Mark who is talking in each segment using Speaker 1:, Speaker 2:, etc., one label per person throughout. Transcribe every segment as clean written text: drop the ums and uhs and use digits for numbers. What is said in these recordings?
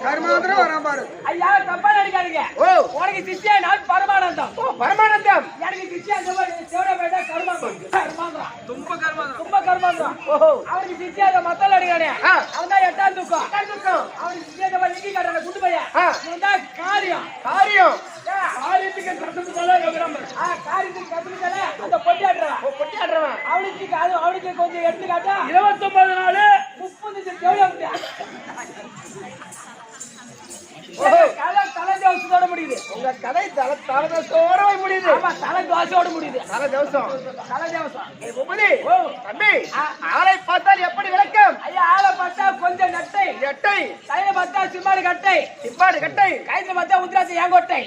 Speaker 1: கர்மாந்திரம் வரான் பாரு.
Speaker 2: ஐயா தப்பா நினைக்காதீங்க. உனக்கு சிஷ்யா நான் பரமானந்தம். பரமானந்தம் எனக்கு சிஷ்யா தேவடபேட்டா கர்மாந்திரம் தும்ப கர்மாந்திரம். அவனுக்கு சிஷ்யா மத்தல அடிக்கானே அவன் தான் எட்டாம் தூக்கம். அவனுக்கு சிஷ்யா லிங்கி காட்டுற குண்டு பையன் இவன் தான் காரியம் காரியத்துக்கு கத்துக்கிட்டாலே காரியத்துக்கு கத்துக்கிட்டாலே அந்த பொட்டியாடுறவன் அவனுக்கு கொஞ்சம் எடுத்துக்காட்டா 29 நாள் 30 தேவையா தலை முடியுது. உங்க கதை தலதோட முடியுது. தலை தோசையோட முடியுது. தலை தேவசம் தம்பி ஆளை பார்த்தால் எப்படி விளக்கம்? ஐயா ஆளை பார்த்தா கொஞ்சம் நட்டை கையில பார்த்தா சிம்பாடு கட்டை கையில பார்த்தா உத்ராட்சி ஏங்கோட்டை.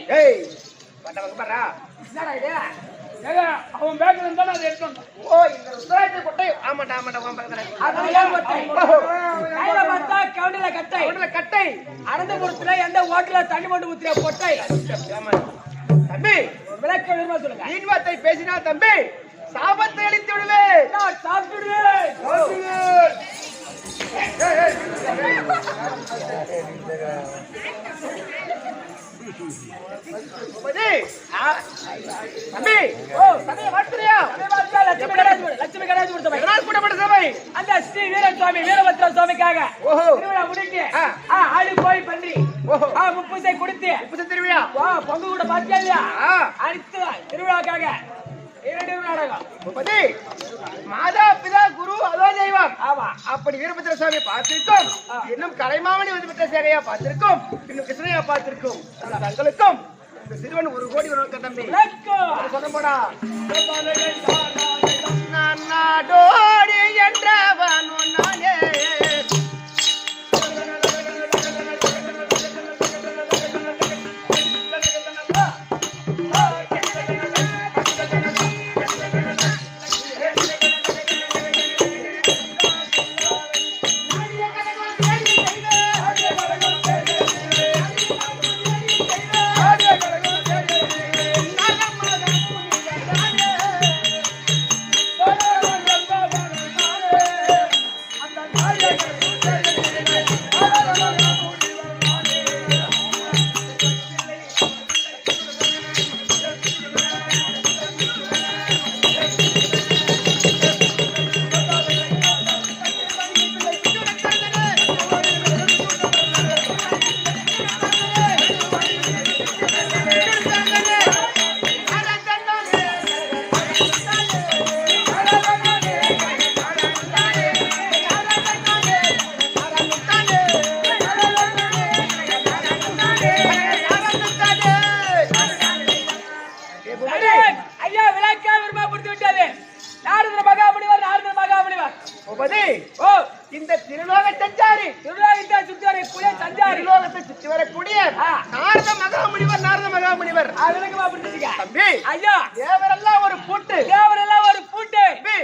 Speaker 2: என்னடா இது? அவன் பேக்ல இருந்தா அதை எடுத்து இந்த உத்ராட்சி கொட்டை. ஆமாண்டா கையில பார்த்தா கவுண்டில கட்டை அனந்தபுரத்துல எந்த ஹோட்டல்ல தண்ணி மட்டும் ஊத்துற பொட்டை. தம்பி விளக்க விரும்ப சொல்லுங்க. நீன்வாத்தை பேசினா தம்பி சாபத்தை அளித்து விடுவேன். வீரபத்ர சுவாமிக்காக முடிக்கு ஆடி போய் பண்ணி முப்பூசை கொடுத்து திருவிழா பொங்கு கூட பாத்தியா இல்லையா அனைத்து திருவிழாக்காக மாதா பிதா குரு அதோ தெய்வம். அப்படி வீரபத்ர சுவாமி பார்த்திருக்கோம். இன்னும் கலைமாமணி வந்து விட்ட சேகையா பார்த்திருக்கோம். இன்னும் கிருஷ்ணயா பார்த்திருக்கோம். தங்களுக்கும் இந்த சிறுவன் 1 கோடி தம்பி சொல்ல போடா. நாடோடி என்றவன் நானே
Speaker 1: மகாமுனிவர் நாரத மகாமுனிவர்
Speaker 2: அதுக்கு அப்படிங்க
Speaker 1: தம்பி
Speaker 2: ஐயா
Speaker 1: தேவரெல்லாம் ஒரு பூட்டு தம்பி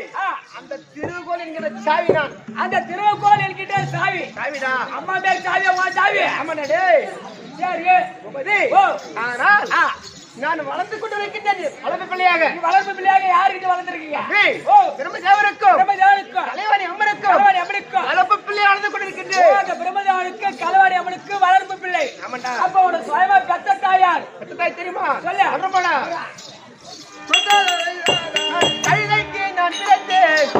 Speaker 1: அந்த திருக்கோள் என்கிற சாவி நான்
Speaker 2: அந்த திருக்கோள் என்கிட்ட சாவிடா அம்மா பேர் சாவி வா சாவி
Speaker 1: ஆமாடா டேய்
Speaker 2: சரி
Speaker 1: பூபதி
Speaker 2: ஓ
Speaker 1: ஆனால் நான் வளர்ந்து கொண்டு இருக்கின்றேன் வளர்ப்பு பிள்ளையாக
Speaker 2: வளர்ப்பு பிள்ளையாக யாருக்கு வளர்ந்துருக்கீங்க
Speaker 1: ஓ பிரம்மதேவருக்கும்
Speaker 2: பிரம்மதேவருக்கும்
Speaker 1: கலைவாணி அம்மனுக்கும் வளர்ப்பு பிள்ளை வளர்ந்து கொண்டு இருக்கின்றேன்
Speaker 2: அந்த பிரம்மதேவனுக்கு கலைவாணி அம்மனுக்கு வளர்ப்பு பிள்ளை
Speaker 1: ஆமாண்டா
Speaker 2: அப்ப உன சுயமா பெத்த தாயார்
Speaker 1: பெத்த தாய் தெரியுமா
Speaker 2: சொல்லு
Speaker 1: அப்புறமாடா கைதைக்கு நான் பிறந்தேன்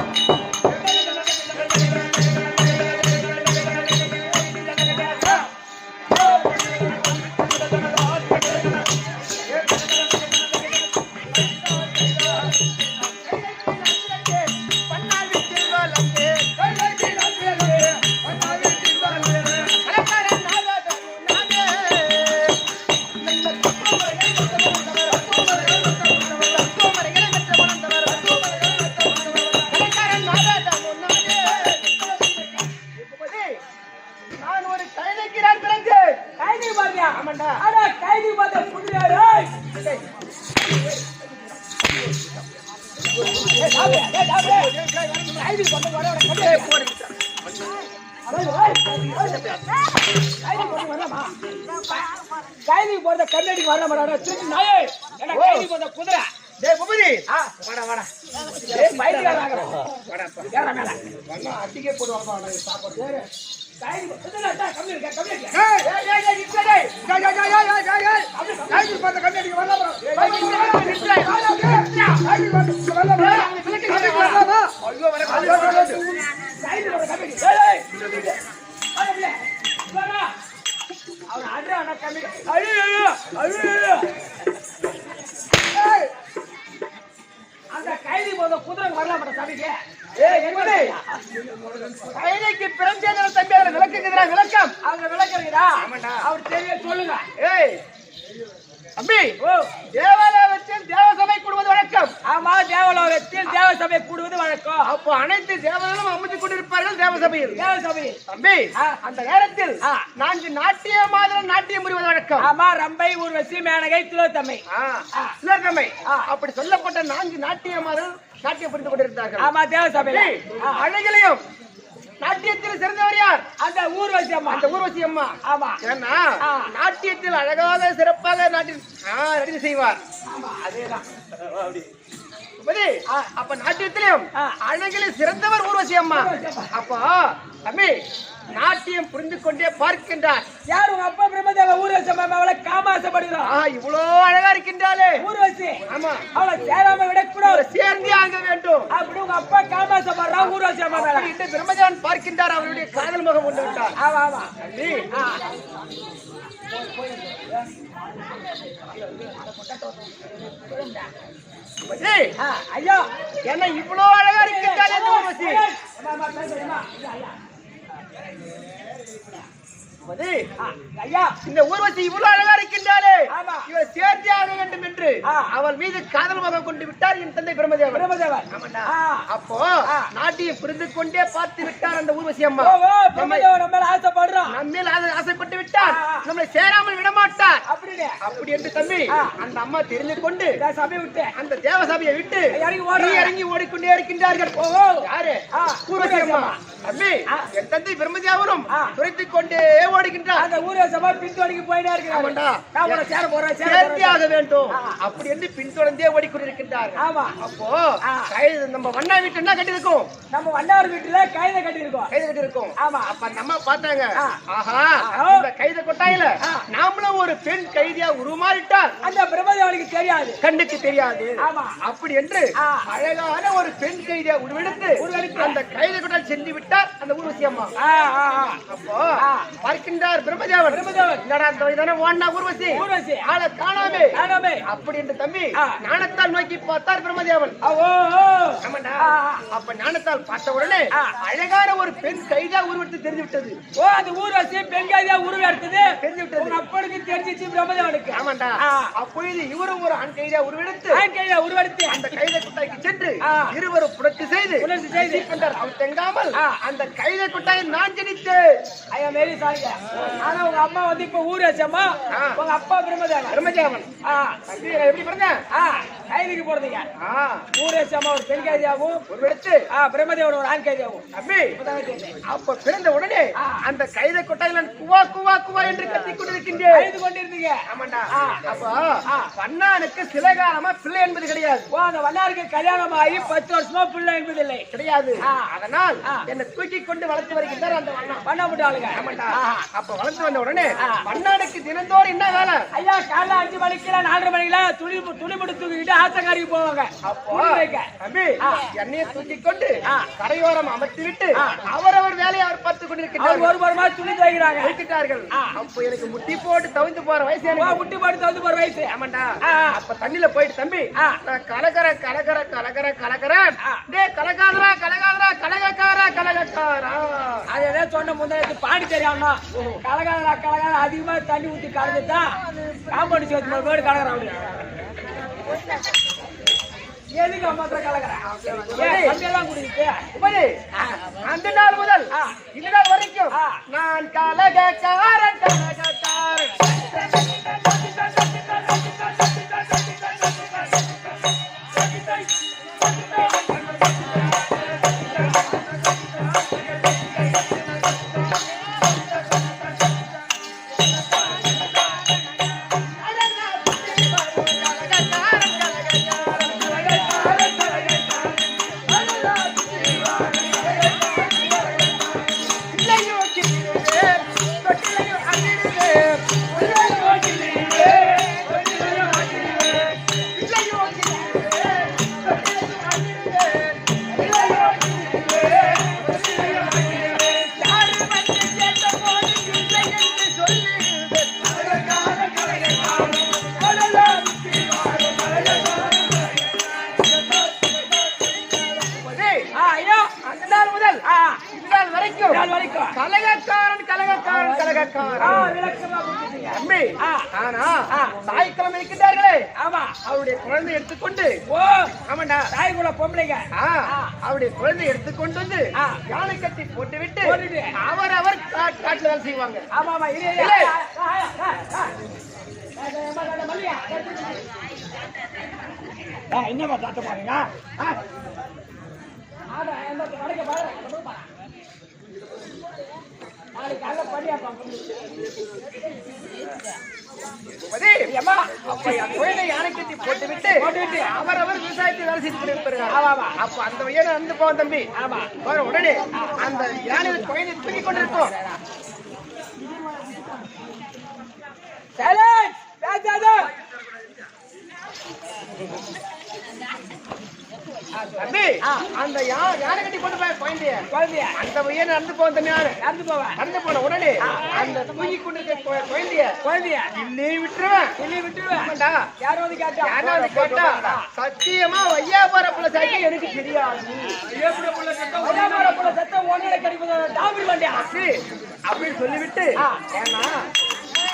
Speaker 2: கைதி போறத கண்ணாடி வர மாட்டாடா திருப்பி நாயே என்ன கைதி போறத குதிரை
Speaker 1: டேய் பூபதி
Speaker 2: வாடா வாடா டேய் பைத்தியக்கார வாடா ஏற மேல
Speaker 1: வந்தா அட்டிக்கே போடுவாங்க நான் சாப்பாடு
Speaker 2: கைதி குதிரை கம்மி இருக்க
Speaker 1: ஏய் அப்படி கைதி போறத கண்ணாடி வரல bro கைதி வரல ஐயோ வர
Speaker 2: கைதி போறத கம்மி ஏய் வாடா வாடா அவன் ஆடுறா அண்ணா கம்மி ஐயோ அந்த கைதி போத குதிரை வரல மாட்ட சாமிக்கு
Speaker 1: ஏய் என்னடே கைதிக்கு பிறந்தேன தம்பியால விளக்குங்கடா விளக்கம்
Speaker 2: அவங்க விளக்குறீங்கடா
Speaker 1: ஆமாடா
Speaker 2: அவர் தெரிய சொல்லுங்க
Speaker 1: ஏய் அம்பி
Speaker 2: ஓ
Speaker 1: தேவாலயத்தில் தேவசபை கூடுவது வழக்கம்
Speaker 2: ஆமா தேவாலயத்தில் தேவசபை கூடுவது வழக்கம்
Speaker 1: அப்போ அனைத்து தேவர்களும் அமர்ந்து கொண்டிருப்பார்கள் தேவசபையில்
Speaker 2: தேவசபை
Speaker 1: தம்பி அந்த நேரத்தில் 4 நாட்டிய மாதிரி நாட்டியம் புரிவது வழக்கம்
Speaker 2: ஆமா ரம்பை ஊர்வசி மேனகை திலோத்தமை
Speaker 1: திலோத்தமை அப்படி சொல்லப்பட்ட 4 நாட்டிய மாதிரி நாட்டியம் புரிந்து கொண்டிருந்தார்கள்
Speaker 2: ஆமா தேவசபை
Speaker 1: அழகிலையும் நாட்டியத்தில் சிறந்தவர் யார்
Speaker 2: அந்த ஊர்வசி அம்மா
Speaker 1: அந்த ஊர்வசி அம்மா
Speaker 2: ஆமா
Speaker 1: ஏன்னா நாட்டியத்தில் அழகாக சிறப்பாக நடிகை செய்வார்
Speaker 2: அதேதான்
Speaker 1: அப்ப நாட்டியத்திலும் அழகிலே சிறந்தவர் ஊர்வசி அம்மா அப்போ தம்பி நாட்டியம் புரிந்து கொண்டே பார்க்கின்றார்
Speaker 2: யார் உங்க அப்பா பிரம்மதேவ ஊர்வசி அம்மா அவளை காமாசப்படுகிறார்
Speaker 1: இவ்வளவு அழகா இருக்கின்றாலே
Speaker 2: ஊர்வசி
Speaker 1: ஆமா
Speaker 2: அவளை சேராம விடக்கூடாது
Speaker 1: சேர்ந்தே ஆக வேண்டும்
Speaker 2: அப்படி உங்க அப்பா காமாசப்படுறா ஊர்வசி அம்மா மேல
Speaker 1: இந்த பிரம்மதேவன் பார்க்கின்றார் அவருடைய காதல் முகம் கொண்டு விட்டார்
Speaker 2: ஆமா ஆமா ஐயா
Speaker 1: என்ன இவ்வளவு அழகா இருக்கின்றாலே இந்த ஊர்வசி
Speaker 2: ஐயா
Speaker 1: இந்த ஊர்வசி இவ்வளவு அழகா இருக்கின்றாலே
Speaker 2: ஆமா
Speaker 1: இவர் சேர்ந்தே ஆக வேண்டும் என்று அவள் மீது காதல் முகம் கொண்டு விட்டார் என் தந்தை பிரம்மதேவன் அப்போ நாட்டியம் புரிந்து கொண்டே பார்த்து விட்டார் அந்த ஊர்வசி அம்மா
Speaker 2: பிரம்மதேவன் நம்ம ஆசைப்படுறான்
Speaker 1: நம்ம ஆசைப்பட்டு விட்டார் நம்மளை சேராமல் விடமாட்டார்
Speaker 2: அப்படின்னு
Speaker 1: அப்படி என்று தம்பி அந்த அம்மா தெரிந்து கொண்டு
Speaker 2: சபையை விட்டு
Speaker 1: அந்த தேவசபையை விட்டு இறங்கி ஓடிக்கொண்டே இருக்கின்றார்கள் யாரு ஊர்வசி அம்மா தம்பி என் தந்தை பிரம்மதேவனும் துரைத்துக் கொண்டே ஓடுகின்றார்
Speaker 2: அந்த ஊர்வசி அம்மா பின்தொடங்கி போயிட்டே இருக்கிறாங்க சேர போறேன்
Speaker 1: சேர்த்தியாக வேண்டும் அப்படி என்று பின்தொடர்ந்தே ஓடிக்கொண்டிருக்கின்றார்
Speaker 2: ஆமா
Speaker 1: அப்போ கைது நம்ம வண்ணா வீட்டு என்ன கட்டிருக்கோம்
Speaker 2: நம்ம வண்ணார் வீட்டுல கைதை கட்டிருக்கோம்
Speaker 1: கைது கட்டிருக்கோம்
Speaker 2: ஆமா
Speaker 1: அப்ப நம்ம பார்த்தாங்க ஆஹா இந்த கைத கொட்டாயில நாமளும் ஒரு பெண் கைதியா உருமாறிட்டால்
Speaker 2: அந்த பிரம்மதேவனுக்கு தெரியாது
Speaker 1: கண்ணுக்கு தெரியாது
Speaker 2: ஆமா
Speaker 1: அப்படி என்று அழகான ஒரு பெண் கைதியா உருவெடுத்து அந்த கைத கொட்டாய் சென்று விட்டார் அந்த ஊர்வசி அம்மா அப்போ பார்க்கின்றார் பிரம்மதேவன் என்னடா இந்த ஓண்ணா ஊர்வசி ஆளை காணாமே அப்படி என்று தம்பி ஞானத்தால் நோக்கி பார்த்தார் பிரம்மதேவன் ஆமாண்டா அப்ப ஞானத்தால் பார்த்த உடனே அழகான ஒரு பெண் கைதா உருவெடுத்து தெரிஞ்சு விட்டது
Speaker 2: அந்த ஊர்வசி பெண் கைதா உருவெடுத்தது தெரிஞ்சு விட்டது அப்பனுக்கு தெரிஞ்சிச்சு பிரம்மதேவன் பிரம்மதேவனுக்கு.
Speaker 1: ஆமாண்டா. அப்பொழுது இவரும் ஒரு ஆண் கைதியா உருவெடுத்து அந்த கைதை குட்டாய்க்கு சென்று இருவரும் புரட்சி செய்து கொண்டார். அவர் தெங்காமல் அந்த கைதை குட்டாயை நான் ஜனித்தேன்.
Speaker 2: ஐயா மேரி சாங்க. ஆனா உங்க அம்மா வந்து இப்ப ஊரேசம்மா, உங்க அப்பா பிரம்மதேவன்.
Speaker 1: எப்படி பிறந்த
Speaker 2: கைதிக்கு போறதுங்க. ஊரேசம்மா ஒரு பெண் கைதியாகவும்
Speaker 1: உருவெடுத்து
Speaker 2: பிரம்மதேவன் ஒரு ஆண் கைதியாகவும்.
Speaker 1: அப்ப பிறந்த உடனே அந்த கைதை கொட்டாயில் நான் குவா குவா குவா என்று கத்திக் கொண்டிருக்கின்றேன்.
Speaker 2: அழுது கொண்டிருந்தீங்க.
Speaker 1: ஆமாண்டா. அப்போ வண்ணானுக்கு சில காலமா பிள்ளை என்பது கிடையாது.
Speaker 2: அந்த வண்ணாருக்கு கல்யாணம் ஆகி 10 வருஷமா பிள்ளை என்பது இல்லை
Speaker 1: கிடையாது. அதனால் என்னை தூக்கி கொண்டு வளர்த்து வருகின்றார் அந்த
Speaker 2: வண்ணா விட்டாளுங்க.
Speaker 1: ஆமாண்டா. அப்ப வளர்த்து வந்த உடனே வண்ணானுக்கு தினந்தோறும் என்ன வேலை?
Speaker 2: ஐயா காலைல 5 மணிக்கெல்லாம் 4:30 மணிக்கெல்லாம் துணிமுடி தூக்கிட்டு ஆத்தக்காரிக்கு போவாங்க.
Speaker 1: அப்போ தம்பி என்னைய தூக்கி கொண்டு கரையோரம் அமர்த்தி விட்டு அவரவர் வேலையை அவர் பார்த்து கொண்டிருக்கிறார்.
Speaker 2: ஒரு மாதிரி துணி துவைக்கிறார்கள்.
Speaker 1: அப்ப எனக்கு முட்டி போட்டு தவிந்து போற வயசு.
Speaker 2: முட்டி போட்டு தவிந்து போற வயசு.
Speaker 1: ஆமாண்டா. அப்ப தண்ணில போயிட்டு தம்பி நான் கலகர டே கலகாதரா
Speaker 2: அது ஏதோ சொன்ன முன்னாடி பாடி தெரியாம கலகாதரா அதிகமா தண்ணி ஊத்தி கலந்துட்டா காம்பவுண்ட் சேர்த்து போயிட்டு கலகரா. எதுக்கு அம்மா கலகரா குடிச்சு
Speaker 1: அந்த நாள் முதல் இந்த நாள் வரைக்கும் நான் கலகக்காரன். தாய்க்கிழமை இருக்கின்றார்களே அவருடைய குழந்தை எடுத்துக்கொண்டு
Speaker 2: தாய்குல பொம்பளைங்க
Speaker 1: அவருடைய குழந்தை எடுத்துக்கொண்டு வந்து யானை கட்டி போட்டு விட்டு அவர் காட்டுல வேலை செய்வாங்க.
Speaker 2: ஆமா என்னமா காட்ட பாருங்க.
Speaker 1: யானை கட்டி போட்டு விட்டு அவர் விவசாயத்தை வேலை செய்து கொண்டிருப்பார்கள். அப்ப அந்த வழியா நடந்து போவோம் தம்பி. உடனே அந்த யானை குழந்தை தூக்கி கொண்டிருக்கோம். தம்பி அந்த யானை கட்டி கொண்டு போய் குழந்தைய அந்த வழியா நடந்து போவோம் தம்பி. நடந்து போன உடனே அந்த தூக்கி கொண்டிருக்க குழந்தைய இல்லே விட்டுருவேன்.
Speaker 2: யாராவது
Speaker 1: கேட்டா சத்தியமா வையாபுர புள்ள சாக்கி எனக்கு தெரியாது. அப்படின்னு சொல்லிவிட்டு ஏன்னா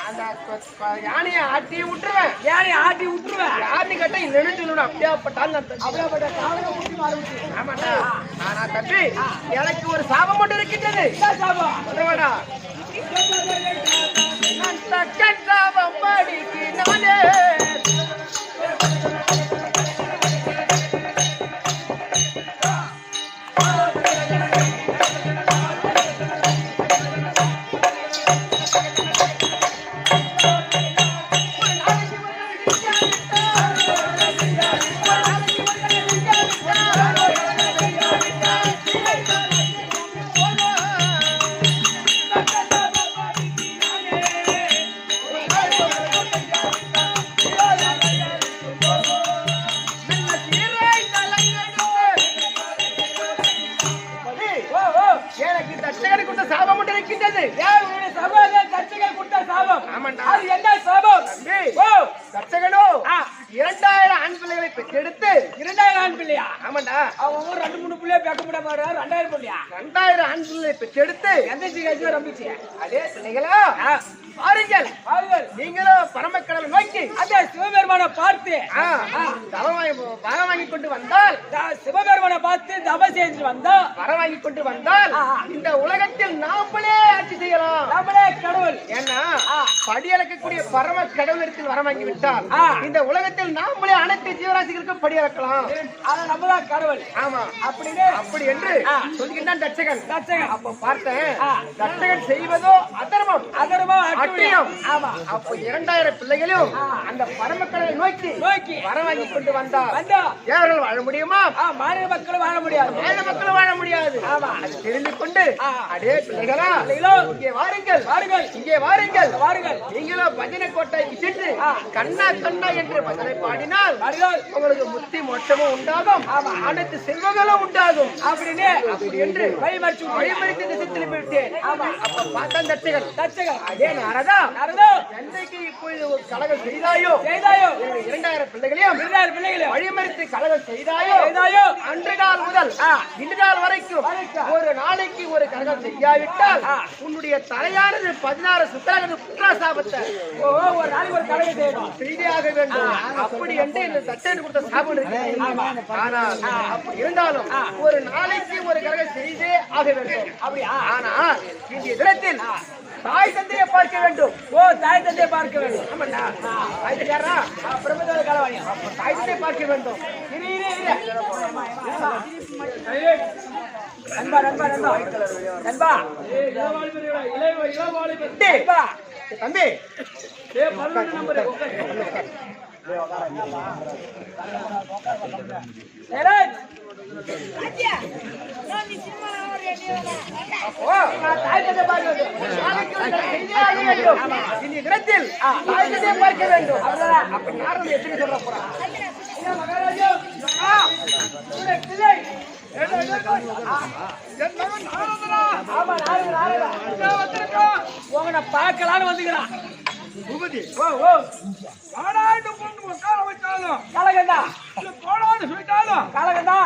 Speaker 1: அந்த யானையை ஆட்டி விட்டுருவேன். யாருன்னு கேட்டா இல்லைன்னு சொல்லணும். அப்படியாப்பட்ட ஆமாட்டா. ஆனா தம்பி எனக்கு ஒரு சாபம் மட்டும் இருக்கின்றது. சாபம் படிக்கு நானே 2000 ஆண் பிள்ளைகளை பெற்றெடுத்து
Speaker 2: 2000 ஆண் பிள்ளையா?
Speaker 1: ஆமாண்டா
Speaker 2: அவங்க 2-3 பிள்ளைய பேக்க முடிய பாரு 2000 பிள்ளையா?
Speaker 1: 2000 ஆண் பிள்ளைகளை பெற்றெடுத்து
Speaker 2: எந்த சீக்கிரம் ரம்பிச்சு
Speaker 1: அதே பிள்ளைகளா பாருங்கள்
Speaker 2: பாருங்கள்
Speaker 1: நீங்களும் பரமக்கடலை நோக்கி
Speaker 2: அதே சிவபெருமானை பார்த்து
Speaker 1: வரம் வாங்கி கொண்டு வந்தால்
Speaker 2: சிவபெருமானை பார்த்து தபம் செய்து வந்தா
Speaker 1: வரம் வாங்கி கொண்டு வந்தால் இந்த உலகத்தில் நாமளே ஆட்சி செய்யலாம்
Speaker 2: நாமளே கடவுள்
Speaker 1: ஏன்னா படியளக்கக்கூடிய பரம கடவுளத்தில் வரம் வாங்கி விட்டால் இந்த உலகத்தில் நாமளே அனைத்து ஜீவராசிகளுக்கும் படியளக்கலாம்
Speaker 2: ஆனா நம்மதான் கடவுள்
Speaker 1: ஆமா
Speaker 2: அப்படின்னு
Speaker 1: அப்படி என்று சொல்கின்றான் தட்சகன்
Speaker 2: தட்சகன்
Speaker 1: அப்ப பார்த்தேன் தட்சகன் செய்வதோ அதர்மம்
Speaker 2: அதர்மம்
Speaker 1: அட்டியம்
Speaker 2: ஆமா
Speaker 1: அப்ப 2000 பிள்ளைகளையும் அந்த பரமக்கடலை நோக்கி வரம் வாங்கி கொண்டு வந்தார் தேவர்கள் வாழ முடியுமா
Speaker 2: மாநில மக்களும் வாழ முடியாது
Speaker 1: மாநில மக்களும் வாழ முடியாது
Speaker 2: ஆமா
Speaker 1: அது தெரிந்து கொண்டு அடே பிள்ளைகளா இங்கே வாருங்கள்
Speaker 2: வாருங்கள்
Speaker 1: இங்கே வாருங்கள்
Speaker 2: வாருங்கள்
Speaker 1: நீங்களும் பஜனை கோட்டைக்கு சென்று கண்ணா கண்ணா என்று பஜனை பாடினால்
Speaker 2: வாருங்கள்
Speaker 1: உங்களுக்கு முத்தி மோட்சமும் உண்டாகும் அனைத்து செல்வங்களும் உண்டாகும்
Speaker 2: அப்படின்னு
Speaker 1: அப்படி என்று வழிமறித்து திசைத்தில் விட்டேன் அப்ப பார்த்தான் தட்சகன் அதே நாரதா எந்தைக்கு இப்பொழுது ஒரு கலகம் செய்தாயோ 2000 பிள்ளைகளையும் வழிமறித்து கலகம் செய்தாயோ அன்று நாள் முதல் இன்று நாள் வரைக்கும் ஒரு நாளைக்கு ஒரு கலகம் செய்யாவிட்டால் உன்னுடைய தலையானது 16 சுத்தரகது புத்திராசாபத்தை
Speaker 2: ஒரு நாளைக்கு ஒரு கலகம் செய்யணும்
Speaker 1: செய்தியாக வேண்டும் அப்படி என்று இந்த தட்சன் கொடுத்த சாபம் இருக்கு ஆனால் அப்படி இருந்தாலும் ஒரு நாளைக்கு ஒரு கலகம் செய்தே ஆக வேண்டும் அப்படி ஆனா இந்த தினத்தில் தாய் தந்தையை பார்க்க வேண்டும்
Speaker 2: தாய் தந்தையை பார்க்க வேண்டும்
Speaker 1: ஆமாண்டா தாய் தந்தையாரா
Speaker 2: பிரம்மதேவ காலவாணி
Speaker 1: தாய் தந்தையை பார்க்க வேண்டும்
Speaker 2: நண்பா நண்பா நண்பா நண்பா
Speaker 1: தம்பி பார்க்க வேண்டும் அப்ப யாரும் எப்படி சொல்ல போறான்
Speaker 2: உங்களை பார்க்கலான்னு வந்துக்கிறான்
Speaker 1: பூபதி
Speaker 2: கலகந்தா கலகந்தா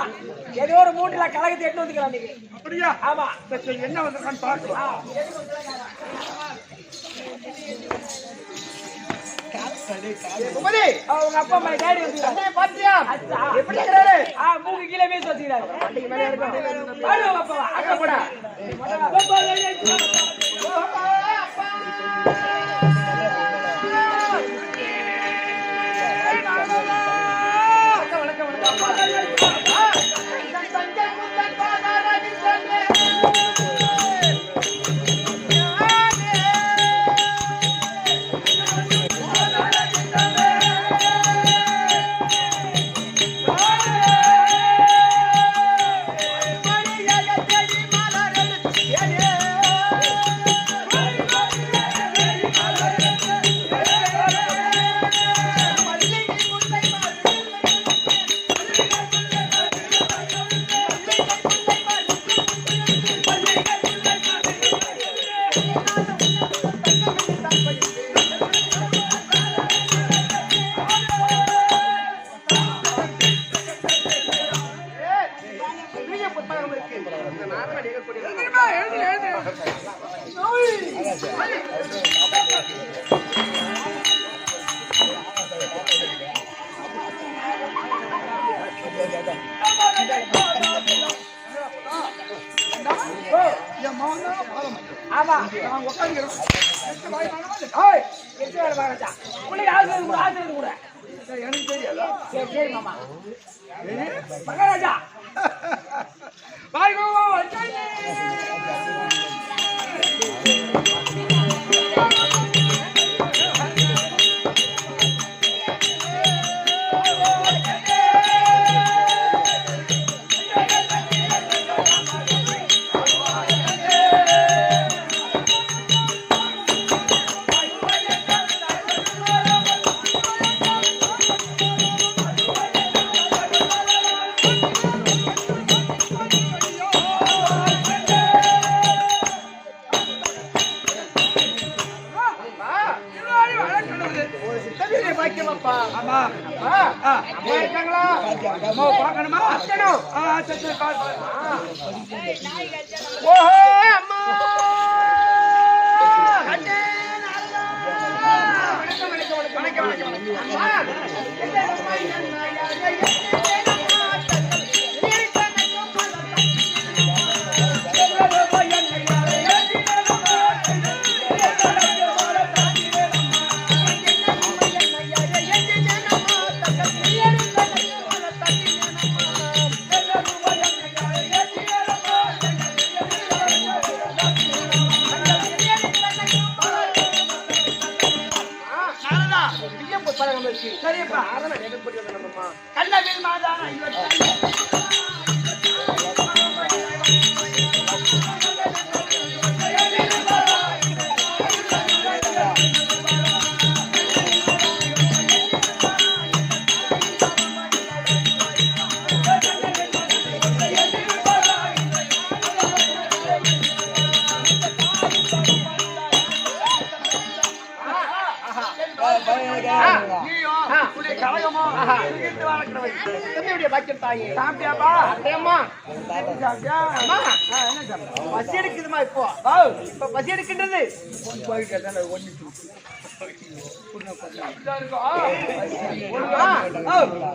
Speaker 2: ஏதோ ஒரு மூட்டில கலகத்தை எட்டு வந்துக்கிறான் நீங்க
Speaker 1: அப்படியா
Speaker 2: ஆமா
Speaker 1: என்ன வந்திருக்கான்னு பார்க்கலாம் பூபதி
Speaker 2: உங்க அப்பா அம்மா டேடி வந்து
Speaker 1: பாத்தியா எப்படி இருக்கிறாரு
Speaker 2: மூக்கு கீழே பேசி வச்சுக்கிறாரு
Speaker 1: மேலே இருக்கும்
Speaker 2: அப்பா
Speaker 1: அக்கா கூட
Speaker 2: ஆமா கூட
Speaker 1: எனக்கு தெரியாதா
Speaker 2: சரி மாமா மகாராஜா
Speaker 1: ஒரு சித்தவீரிய பாக்கியமாப்பா.
Speaker 2: ஆமா
Speaker 1: அம்மா இருக்காங்களா?
Speaker 2: அம்மா பார்க்கணுமா?
Speaker 1: பார்க்கணும்.
Speaker 2: சரி பாரு.
Speaker 1: ஓஹோ அம்மா கண்ணே நாரதா. வணக்கம் அம்மா.
Speaker 2: சரிப்பா கண்ணவில் மாதானா
Speaker 1: பசி எடுக்குதுமா இப்போ பசி எடுக்கின்றது.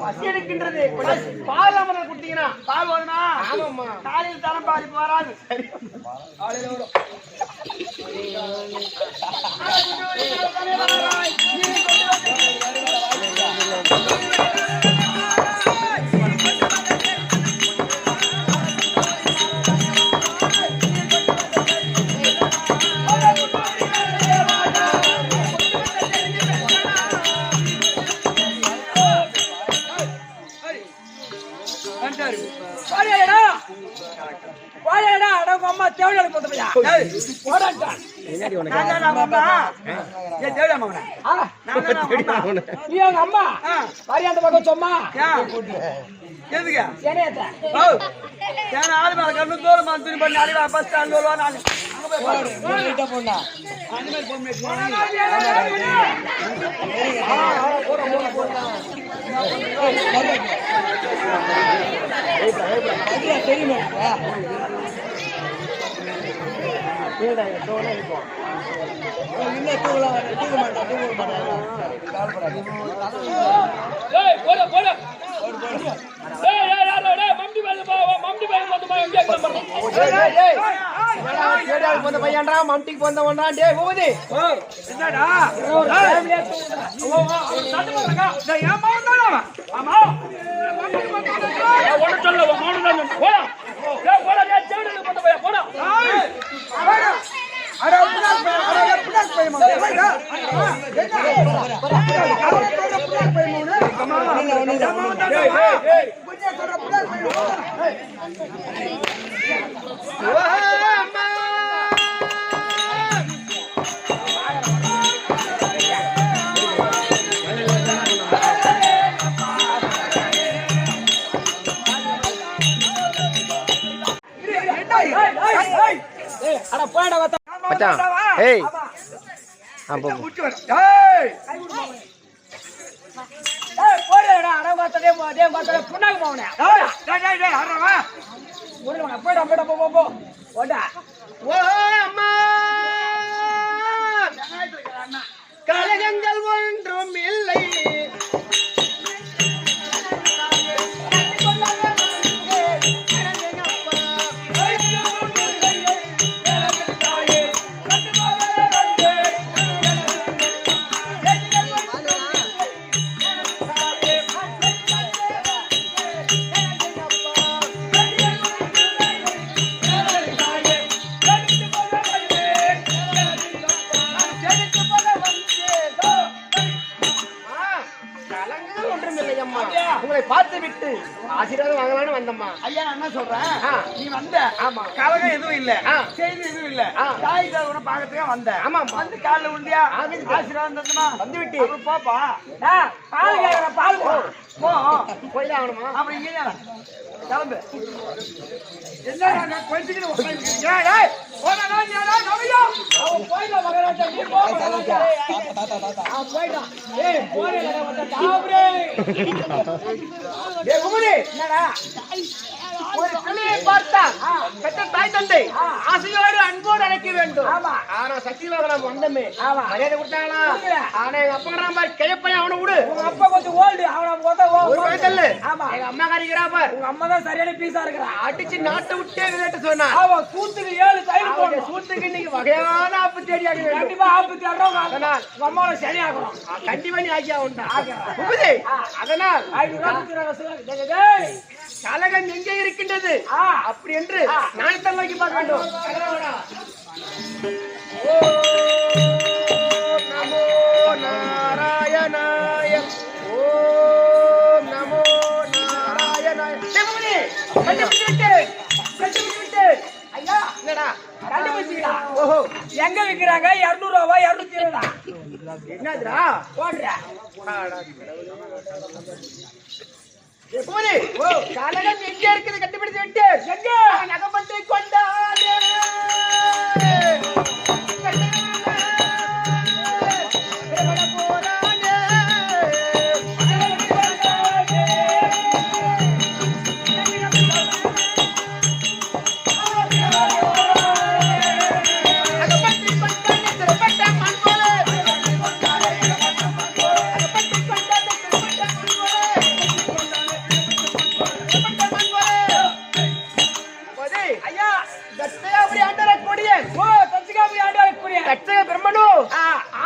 Speaker 1: பசி எடுக்கின்றது. பால் அமரல் கொடுத்தீங்கன்னா
Speaker 2: பால் வருமா?
Speaker 1: ஆமாம்மா.
Speaker 2: காலையில் தரம் பாதிப்பு வராது. அம்மா தேவையான போட்டமையா போடாட்டான். நீ அவங்க அம்மா அந்த பக்கம் சும்மா எதுக்கு ஆளு மேல கண்ணு தோறு துணி பண்ணி அடிவா பஸ் ஸ்டாண்ட் வருவா. நான் தெரியுமா
Speaker 1: பையன்டா மம்டிக்கு வந்தவன்டா. டே போகுது
Speaker 2: என்னடா ஒண்ணு சொல்ல
Speaker 1: மச்சான் ஏய் அப்போ
Speaker 2: போடா அடவாத்ததே போடே வாத்ததே புண்ணாக்கு போவனே டேய் டேய் டேய் அரவா போடா போடா போடா போ போ போடா
Speaker 1: ஓ அம்மா கலகங்கள் ஒன்றும் இல்லை. கலங்குதல் ஒன்றுமில்லை அம்மா. உங்களை பார்த்து விட்டு ஆசீர்வாதம் வாங்கலாம்னு வந்தம்மா.
Speaker 3: ஐயா நான் என்ன சொல்றேன், நீ வந்த
Speaker 1: ஆமா.
Speaker 3: கலகம் எதுவும் இல்ல, செய்தி எதுவும் இல்ல, தாய் தகவனை பார்க்கறதுக்கே வந்த.
Speaker 1: ஆமா
Speaker 3: வந்து காலைல உண்டியா ஆசீர்வாதம் தந்தமா
Speaker 1: வந்து விட்டு
Speaker 3: அப்புறம் போப்பா.
Speaker 2: பால் கேக்குற பால்
Speaker 3: போ
Speaker 1: போய்தான் ஆகணுமா?
Speaker 3: அப்புறம் இங்கே கிளம்பு. என்ன கொஞ்சம்
Speaker 2: போயிடலாம் மகாராஜா, நீ போ மகாராஜா. போயிட்டான். ஏய் போறேன் வந்து தாவரே.
Speaker 1: டேய் குமரி,
Speaker 2: என்னடா
Speaker 1: ஒரு பிள்ளையை பார்த்தான் பெற்ற தாய் தந்தை ஆசையோடு அன்போடு அழைக்க வேண்டும்.
Speaker 2: ஆமா.
Speaker 1: ஆனா சத்தியமாக நம்ம வந்தமே
Speaker 2: ஆமா.
Speaker 1: மரியாதை கொடுத்தாங்களா? ஆனா எங்க அப்பா மாதிரி கிழப்பையும் அவனை விடு.
Speaker 2: உங்க அப்பா கொஞ்சம் ஓல்டு, அவன பார்த்தா
Speaker 1: ஒரு வயசு.
Speaker 2: ஆமா.
Speaker 1: எங்க அம்மா காரிக்கிறா பார்,
Speaker 2: உங்க அம்மா தான் சரியான பீஸா இருக்கறா.
Speaker 1: அடிச்சு நாட்டை விட்டே விளையாட்டு சொன்னா
Speaker 2: அவ சூத்துக்கு 7 தயிர் போடணும்.
Speaker 1: சூத்துக்கு இன்னைக்கு வகையான ஆப்பு தேடி ஆக வேண்டும்.
Speaker 2: கண்டிப்பா ஆப்பு தேடுறோம்.
Speaker 1: அதனால்
Speaker 2: உங்க அம்மாவை சரி ஆகணும்.
Speaker 1: கண்டிப்பா நீ ஆக்கி ஆகணும். அதனால்
Speaker 2: 500 ரூபாய் டேய்
Speaker 1: கலகம் எங்கே இருக்கின்றது அப்படி என்று நான் தான் நோக்கி பார்க்க வேண்டும். ஓம் நமோ நாராயணாய, ஓம் நமோ நாராயணாய. கண்டுபிடிச்சு விட்டு
Speaker 2: ஐயா
Speaker 1: என்னடா
Speaker 2: கண்டுபிடிச்சீங்களா?
Speaker 1: ஓஹோ
Speaker 2: எங்க விக்கிறாங்க? 200 ரூபாய் 220.
Speaker 1: என்னதுடா
Speaker 2: போடுற
Speaker 1: கலகம் எங்கே இருக்குது கண்டுபிடிச்சு விட்டு எங்க நகப்பட்டு கொண்டாடு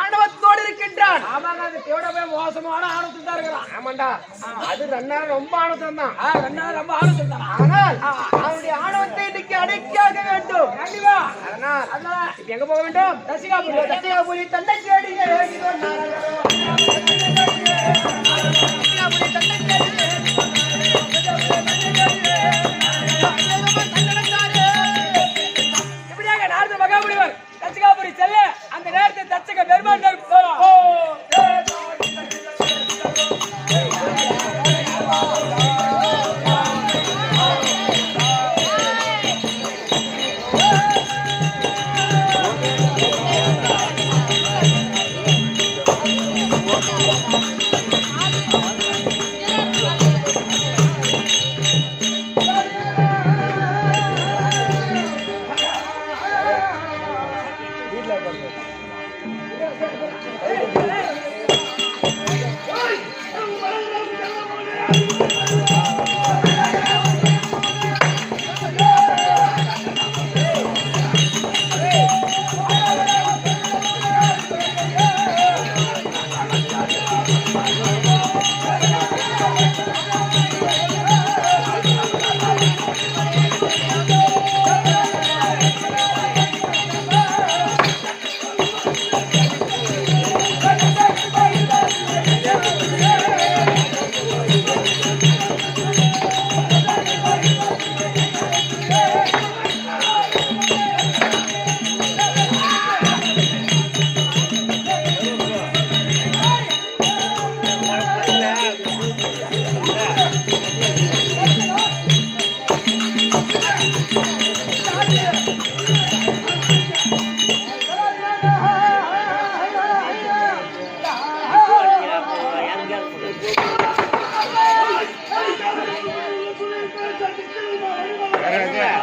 Speaker 1: ஆணவத்தோடு இருக்கின்றான்.
Speaker 2: மோசமான ஆணவத்தில் தான் இருக்கிறான்.
Speaker 1: ஆமாண்டா, அது ரெண்டாயிரம் ரொம்ப ஆணவம் தான்.
Speaker 2: ரொம்ப ஆணவத்தில் தான்.
Speaker 1: ஆனால் அவனுடைய ஆணவத்தை இன்னைக்கு அடக்கியாக வேண்டும்.
Speaker 2: கண்டிப்பா.
Speaker 1: அதனால் இப்ப எங்க போக வேண்டும்? தசிகாபுரி தந்தை தேடி
Speaker 2: இப்படியாக நாரத மகாமுனிவர் தட்சிகாபுரி செல்ல அந்த நேரத்தில் தட்சக பெருமாள் போறோம்.
Speaker 1: Yeah.